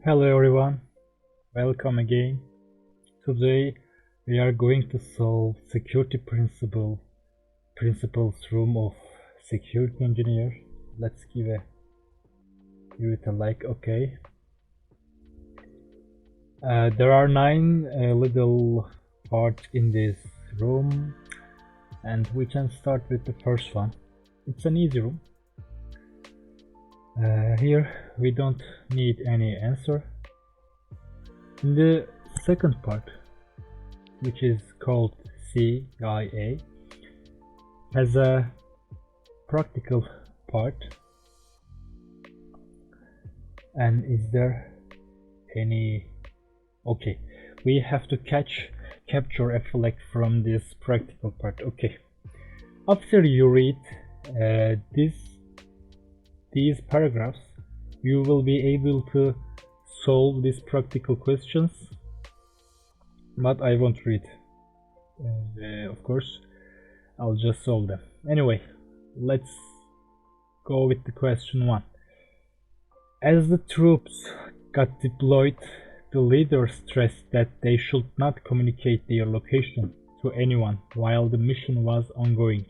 Hello everyone, welcome again. Today we are going to solve security principles room of security engineer. Let's give it a like. Okay. There are 9 little parts in this room, and we can start with the first one. It's an easy room. Here we don't need any answer. In the second part, which is called CIA, has a practical part. And is there any... Okay, we have to capture a flag from this practical part. Okay, after you read these paragraphs, you will be able to solve these practical questions, but I won't read. Of course, I'll just solve them. Anyway, let's go with the question 1. As the troops got deployed, the leader stressed that they should not communicate their location to anyone while the mission was ongoing.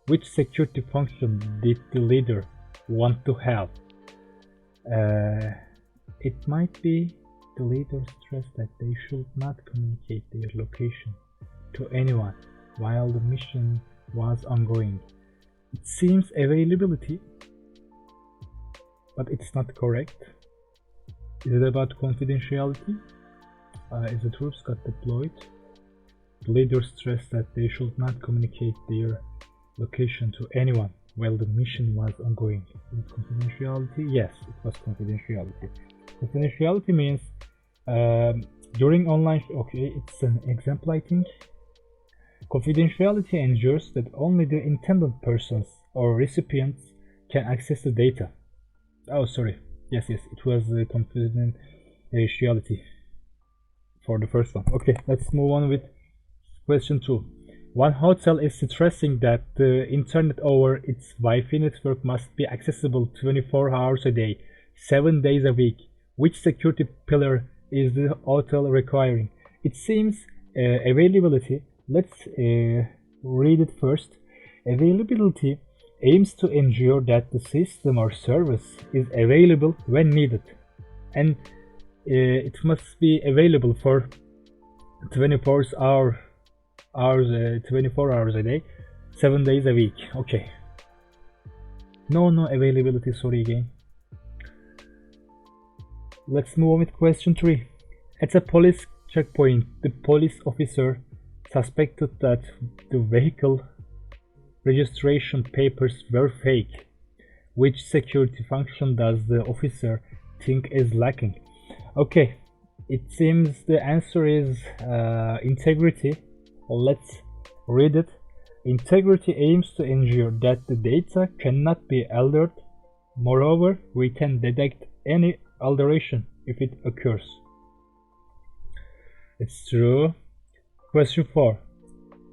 Which security function did the leader want to have? It might be the leader stressed that they should not communicate their location to anyone while the mission was ongoing. It seems availability, but it's not correct. Is it about confidentiality? As the troops got deployed, the leader stressed that they should not communicate their location to anyone while the mission was ongoing. Is it confidentiality? Yes, it was confidentiality. Confidentiality means during online... Okay, it's an example, I think. Confidentiality ensures that only the intended persons or recipients can access the data. Oh, sorry. Yes, it was confidentiality for the first one. Okay, let's move on with question 2. One hotel is stressing that the internet over its Wi-Fi network must be accessible 24 hours a day, 7 days a week. Which security pillar is the hotel requiring? It seems availability. Let's read it first. Availability aims to ensure that the system or service is available when needed, and it must be available for 24 hours a day, 7 days a week. Okay. No availability, sorry again. Let's move on with question 3. At a police checkpoint, the police officer suspected that the vehicle registration papers were fake. Which security function does the officer think is lacking? Okay, it seems the answer is integrity. Let's read it. Integrity aims to ensure that the data cannot be altered. Moreover, we can detect any alteration if it occurs. It's true. Question 4.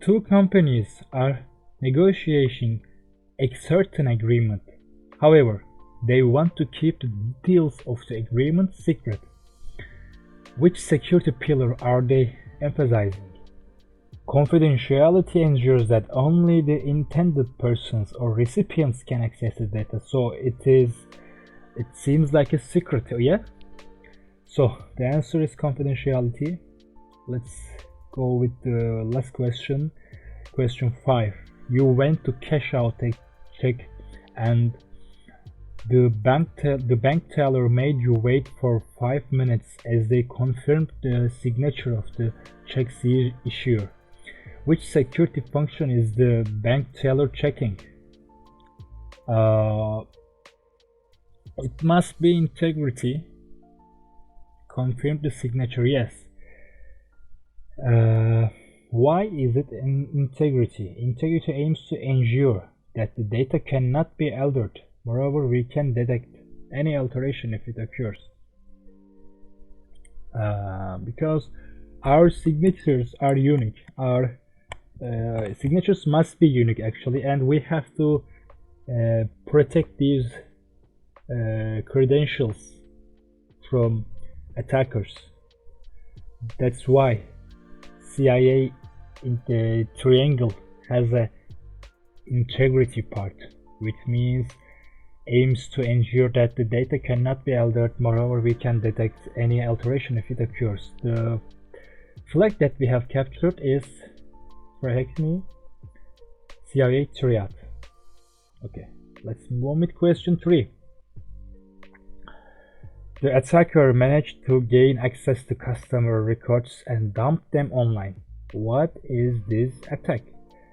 2 companies are negotiating a certain agreement. However, they want to keep the details of the agreement secret. Which security pillar are they emphasizing? Confidentiality ensures that only the intended persons or recipients can access the data. So it seems like a secret, yeah? So the answer is confidentiality. Let's go with the last question. Question 5. You went to cash out a check and the bank teller made you wait for 5 minutes as they confirmed the signature of the check's issuer. Which security function is the bank teller checking? It must be integrity. Confirm the signature, yes. Why is it in integrity? Integrity aims to ensure that the data cannot be altered. Moreover, we can detect any alteration if it occurs. Because our signatures are unique. Our signatures must be unique actually, and we have to protect these credentials from attackers. That's why CIA in the triangle has a integrity part, which means aims to ensure that the data cannot be altered. Moreover, we can detect any alteration if it occurs. The flag that we have captured is TryHackMe CIA triad. Okay, let's move on with question 3. The attacker managed to gain access to customer records and dump them online. What is this attack?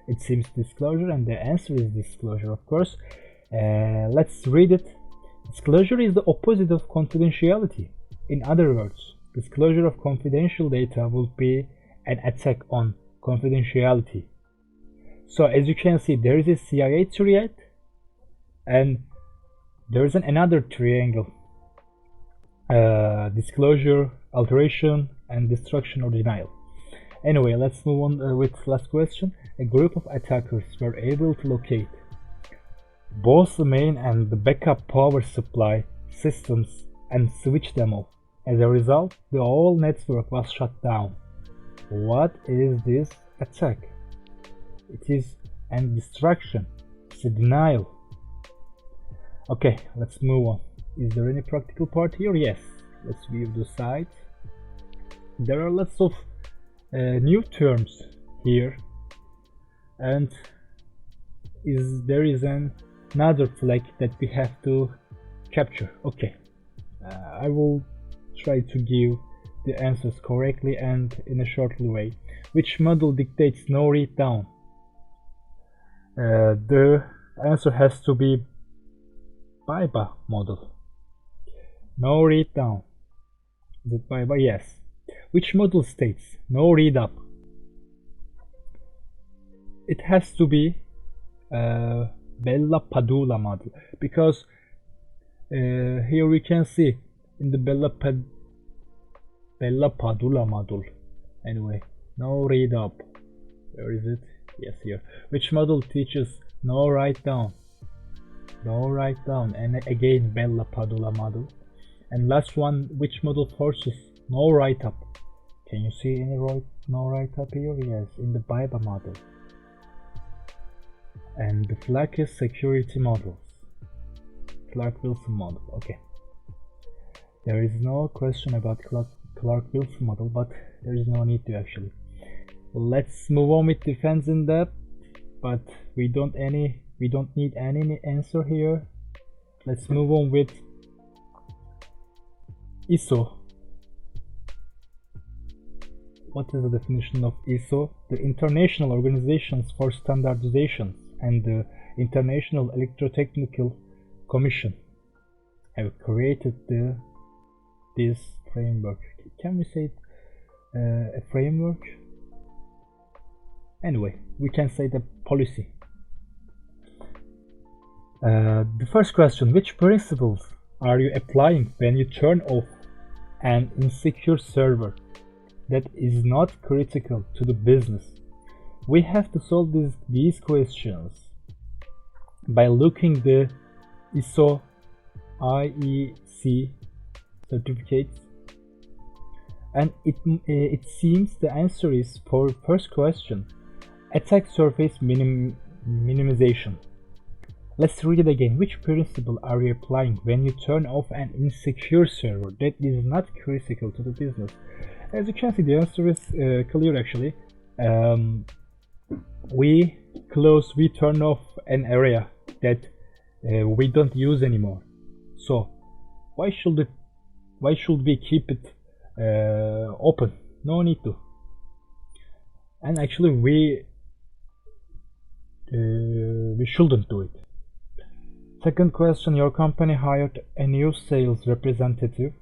It seems disclosure, and the answer is disclosure, of course. Let's read it. Disclosure is the opposite of confidentiality. In other words, disclosure of confidential data will be an attack on confidentiality. So as you can see, there is a CIA triad and there is another triangle. Disclosure, alteration, and destruction or denial. Anyway, let's move on with last question. A group of attackers were able to locate both the main and the backup power supply systems and switch them off. As a result, the whole network was shut down. What is this attack? It is a destruction. It's a denial. Okay, let's move on. Is there any practical part here? Yes. Let's view the site. There are lots of new terms here, and there is another flag that we have to capture. Okay, I will try to give the answers correctly and in a short way. Which model dictates no read down? The answer has to be BIBA model. No read down. Is it BIBA? Yes. Which model states no read up? It has to be Bella Padula model, because here we can see in the Bella Padula model. Anyway, no read up. Where is it? Yes, here. Which model teaches no write down? No write down, and again Bella Padula model. And last one, which model forces no write up? Can you see any no write up here? Yes, in the BIBA model. And the flag is security models. Clark-Wilson model. Okay. There is no question about Clark-Wilson model, but there is no need to actually. Let's move on with defense in depth, but we don't need any answer here. Let's move on with ISO. What is the definition of ISO? The International Organizations for Standardization and the International Electrotechnical Commission have created this framework. Can we say it a framework? Anyway, we can say the policy. The first question: which principles are you applying when you turn off an insecure server that is not critical to the business? We have to solve these questions by looking the ISO IEC certificates, and it seems the answer is for first question, attack surface minimization. Let's read it again. Which principle are you applying when you turn off an insecure server that is not critical to the business? As you can see, the answer is clear actually. We turn off an area that we don't use anymore. So why should we keep it open? No need to. And actually we shouldn't do it. Second question: your company hired a new sales representative.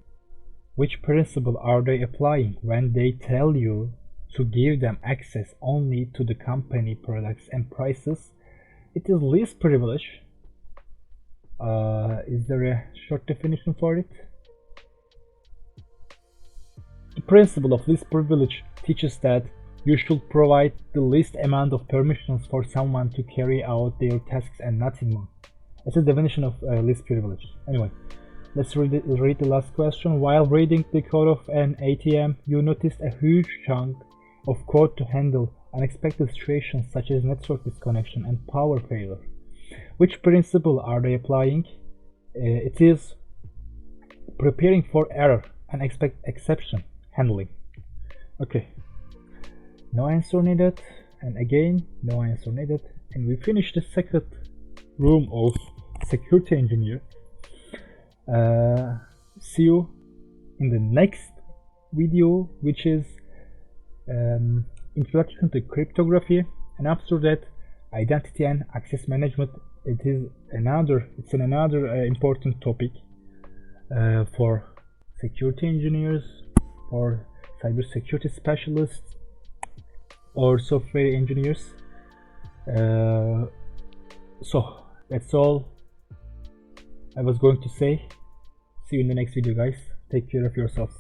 Which principle are they applying when they tell you to give them access only to the company products and prices? It is least privilege. Is there a short definition for it? The principle of least privilege teaches that you should provide the least amount of permissions for someone to carry out their tasks and nothing more. It's a definition of least privilege. Anyway, Let's read the last question. While reading the code of an ATM, you noticed a huge chunk of code to handle unexpected situations such as network disconnection and power failure. Which principle are they applying? It is preparing for error and exception handling. Okay, no answer needed, and again no answer needed, and we finished the second room of security engineer. See you in the next video, which is introduction to cryptography, and after that identity and access management. It's another important topic for security engineers, or cybersecurity specialists, or software engineers. So that's all I was going to say. See you in the next video, guys. Take care of yourselves.